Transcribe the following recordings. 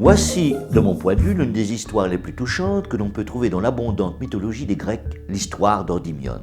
Voici, de mon point de vue, l'une des histoires les plus touchantes que l'on peut trouver dans l'abondante mythologie des Grecs, l'histoire d'Endymion.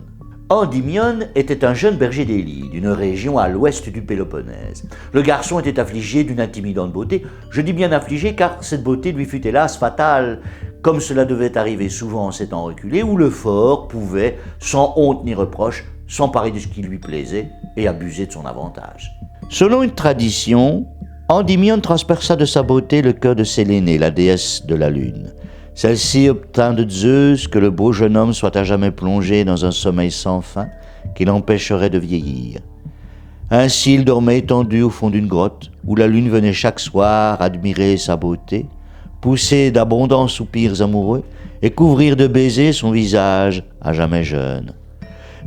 Endymion était un jeune berger d'Élie, d'une région à l'ouest du Péloponnèse. Le garçon était affligé d'une intimidante beauté. Je dis bien affligé car cette beauté lui fut hélas fatale, comme cela devait arriver souvent en ces temps reculés, où le fort pouvait, sans honte ni reproche, s'emparer de ce qui lui plaisait et abuser de son avantage. Selon une tradition, Endymion transperça de sa beauté le cœur de Sélénée, la déesse de la lune. Celle-ci obtint de Zeus que le beau jeune homme soit à jamais plongé dans un sommeil sans fin qui l'empêcherait de vieillir. Ainsi il dormait étendu au fond d'une grotte où la lune venait chaque soir admirer sa beauté, pousser d'abondants soupirs amoureux et couvrir de baisers son visage à jamais jeune.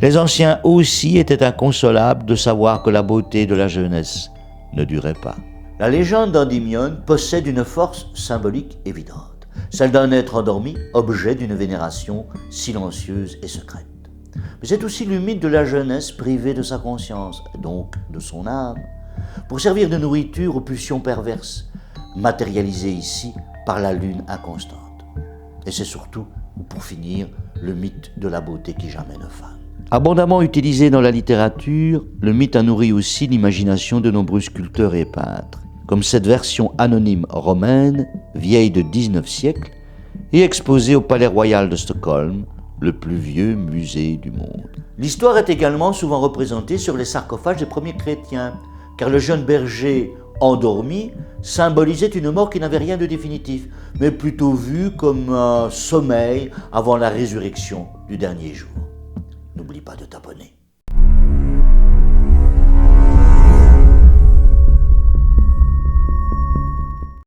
Les anciens aussi étaient inconsolables de savoir que la beauté de la jeunesse ne durait pas. La légende d'Endymion possède une force symbolique évidente, celle d'un être endormi, objet d'une vénération silencieuse et secrète. Mais c'est aussi le mythe de la jeunesse privée de sa conscience, donc de son âme, pour servir de nourriture aux pulsions perverses, matérialisées ici par la lune inconstante. Et c'est surtout, pour finir, le mythe de la beauté qui jamais ne fane. Abondamment utilisé dans la littérature, le mythe a nourri aussi l'imagination de nombreux sculpteurs et peintres, comme cette version anonyme romaine, vieille de 19 siècles, et exposée au Palais Royal de Stockholm, le plus vieux musée du monde. L'histoire est également souvent représentée sur les sarcophages des premiers chrétiens, car le jeune berger endormi symbolisait une mort qui n'avait rien de définitif, mais plutôt vue comme un sommeil avant la résurrection du dernier jour. N'oublie pas de t'abonner.